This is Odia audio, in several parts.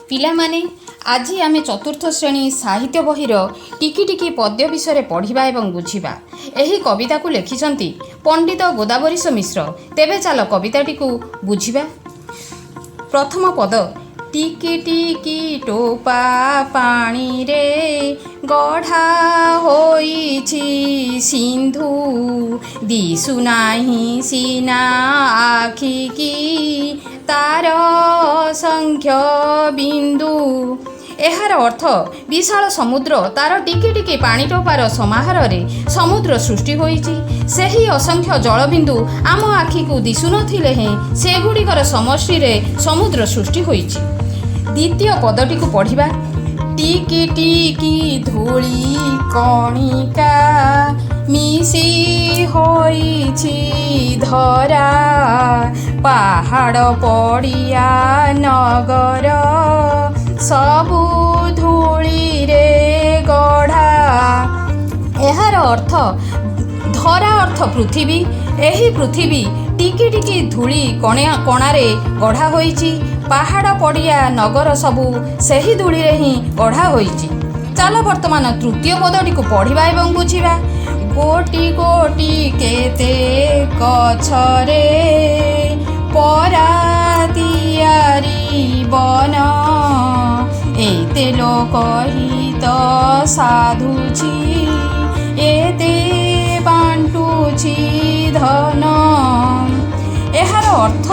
ପିଲାମାନେ ଆଜି ଆମେ ଚତୁର୍ଥ ଶ୍ରେଣୀ ସାହିତ୍ୟ ବହିର ଟିକି ଟିକି ପଦ୍ୟ ବିଷୟରେ ପଢ଼ିବା ଏବଂ ବୁଝିବା। ଏହି କବିତାକୁ ଲେଖିଛନ୍ତି ପଣ୍ଡିତ ଗୋଦାବରୀଶ ମିଶ୍ର। ତେବେ ଚାଲ କବିତାଟିକୁ ବୁଝିବା। ପ୍ରଥମ ପଦ, ଟିକି ଟିକି ଟୋପା ପାଣିରେ ଗଢ଼ା ହୋଇଛି ସିନ୍ଧୁ, ଦିଶୁନାହିଁ ସିନା ଆଖିକି ତାର ଅସଂଖ୍ୟ ବିନ୍ଦୁ। ଏହାର ଅର୍ଥ ବିଶାଳ ସମୁଦ୍ର ତାର ଟିକି ଟିକି ପାଣି ଟୋପାର ସମାହାରରେ ସମୁଦ୍ର ସୃଷ୍ଟି ହୋଇଛି। ସେହି ଅସଂଖ୍ୟ ଜଳବିନ୍ଦୁ ଆମ ଆଖିକୁ ଦିଶୁନଥିଲେ ହେଁ ସେଗୁଡ଼ିକର ସମଷ୍ଟିରେ ସମୁଦ୍ର ସୃଷ୍ଟି ହୋଇଛି। ଦ୍ୱିତୀୟ ପଦଟିକୁ ପଢ଼ିବା। ଟିକି ଟିକି ଧୂଳି କଣିକା ମିଶି ହୋଇଛି ଧରା, ପାହାଡ଼ ପଡ଼ିଆ ନଗର ସବୁ ଧୂଳିରେ ଗଢ଼ା। ଏହାର ଅର୍ଥ ଧରା ଅର୍ଥ ପୃଥିବୀ। ଏହି ପୃଥିବୀ ଟିକି ଟିକି ଧୂଳି କଣାରେ ଗଢ଼ା ହୋଇଛି। ପାହାଡ଼ ପଡ଼ିଆ ନଗର ସବୁ ସେହି ଧୂଳିରେ ହିଁ ଗଢ଼ା ହୋଇଛି। ଚାଲ ବର୍ତ୍ତମାନ ତୃତୀୟ ପଦଟିକୁ ପଢ଼ିବା ଏବଂ ବୁଝିବା। ଗୋଟି ଗୋଟି କେତେ ଗଛରେ ପରା ତିଆରି ବନ, ଏତେ ଲୋକହିତ ସାଧୁଛି ଏତେ ବାଣ୍ଟୁଛି ଧନ। ଏହାର ଅର୍ଥ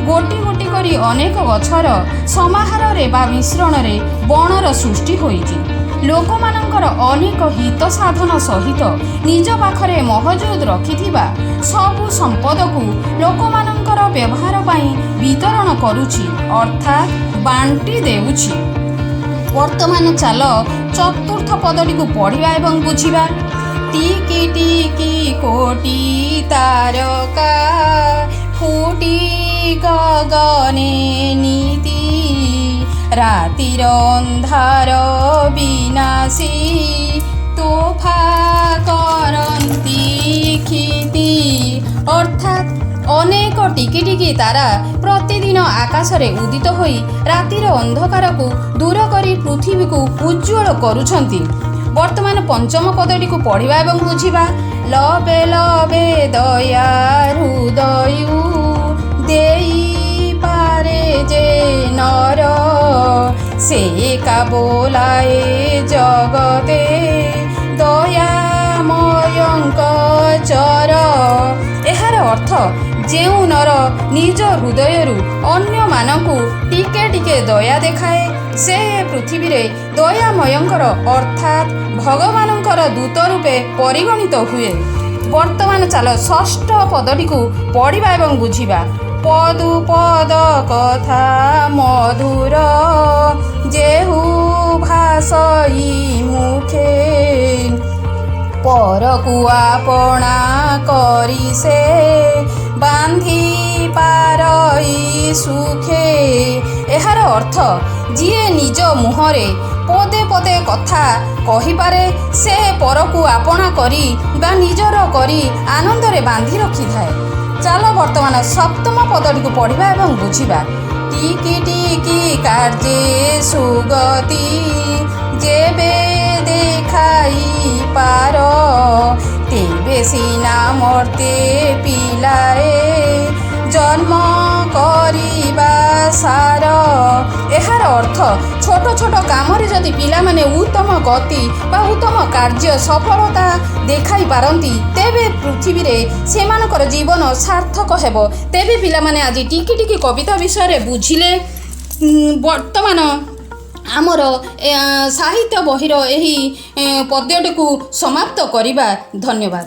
ଗୋଟି ଗୋଟି କରି ଅନେକ ଗଛର ସମାହାରରେ ବା ମିଶ୍ରଣରେ ବଣର ସୃଷ୍ଟି ହୋଇଛି। ଲୋକମାନଙ୍କର ଅନେକ ହିତ ସାଧନ ସହିତ ନିଜ ପାଖରେ ମହଜୁଦ ରଖିଥିବା ସବୁ ସମ୍ପଦକୁ ଲୋକମାନଙ୍କର ବ୍ୟବହାର ପାଇଁ ବିତରଣ କରୁଛି, ଅର୍ଥାତ୍ ବାଣ୍ଟି ଦେଉଛି। ବର୍ତ୍ତମାନ ଚାଲ ଚତୁର୍ଥ ପଦଟିକୁ ପଢ଼ିବା ଏବଂ ବୁଝିବା। ଟିକି ଟିକି କୋଟି ତାରକା ଫୁଟି ଗଗନେ ନୀତି, ରାତିର ଅନ୍ଧାର ବିନାଶୀ ତୋଫା କରନ୍ତି କ୍ଷିତି। ଅର୍ଥାତ୍ ଅନେକ ଟିକି ଟିକି ତାରା ପ୍ରତିଦିନ ଆକାଶରେ ଉଦିତ ହୋଇ ରାତିର ଅନ୍ଧକାରକୁ ଦୂର କରି ପୃଥିବୀକୁ ଉଜ୍ଜ୍ୱଳ କରୁଛନ୍ତି। ବର୍ତ୍ତମାନ ପଞ୍ଚମ ପଦଟିକୁ ପଢ଼ିବା ଏବଂ ବୁଝିବା। ଲବେ ଲବେ ଦୟା ହୃଦୟୁ ଦେଇପାରେ ଯେ ନର, ସେ କା ବୋଲାଏ ଜଗତେ ଦୟାମୟଙ୍କ ଚର। ଏହାର ଅର୍ଥ ଯେଉଁ ନର ନିଜ ହୃଦୟରୁ ଅନ୍ୟମାନଙ୍କୁ ଟିକେ ଟିକେ ଦୟା ଦେଖାଏ, ସେ ପୃଥିବୀରେ ଦୟାମୟଙ୍କର ଅର୍ଥାତ୍ ଭଗବାନଙ୍କର ଦୂତ ରୂପେ ପରିଗଣିତ ହୁଏ। ବର୍ତ୍ତମାନ ଚାଲ ଷଷ୍ଠ ପଦଟିକୁ ପଢ଼ିବା ଏବଂ ବୁଝିବା। ପଦୁ ପଦ କଥା ମଧୁର ଯେହୁ ଭାଷଇ ମୁଖେ, ପରକୁ ଆପଣା କରି ସେ ବାନ୍ଧି ପାରଇ ସୁଖେ। ଏହାର ଅର୍ଥ ଯିଏ ନିଜ ମୁହଁରେ ପଦେ ପଦେ କଥା କହିପାରେ, ସେ ପରକୁ ଆପଣା କରି ବା ନିଜର କରି ଆନନ୍ଦରେ ବାନ୍ଧି ରଖିଥାଏ। ଚାଲ ବର୍ତ୍ତମାନ ସପ୍ତମ ପଦଟିକୁ ପଢ଼ିବା ଏବଂ ବୁଝିବା। ଟିକି ଟିକି କାର୍ଯ୍ୟେ ସୁଗତି ଯେବେ ଦେଖାଇ ପାର, ତେବେ ସିନା ମର୍ତ୍ତେ ପିଲାଏ ଜନ୍ମ କରିବା ସାର। ଏହାର ଅର୍ଥ ଛୋଟ ଛୋଟ କାମରେ ଯଦି ପିଲାମାନେ ଉତ୍ତମ ଗତି ବା ଉତ୍ତମ କାର୍ଯ୍ୟ ସଫଳତା ଦେଖାଇ ପାରନ୍ତି, ତେବେ ପୃଥିବୀରେ ସେମାନଙ୍କର ଜୀବନ ସାର୍ଥକ ହେବ। ତେବେ ପିଲାମାନେ ଆଜି ଟିକି ଟିକି କବିତା ବିଷୟରେ ବୁଝିଲେ। ବର୍ତ୍ତମାନ ଆମର ସାହିତ୍ୟ ବହିର ଏହି ପଦ୍ୟଟିକୁ ସମାପ୍ତ କରିବା। ଧନ୍ୟବାଦ।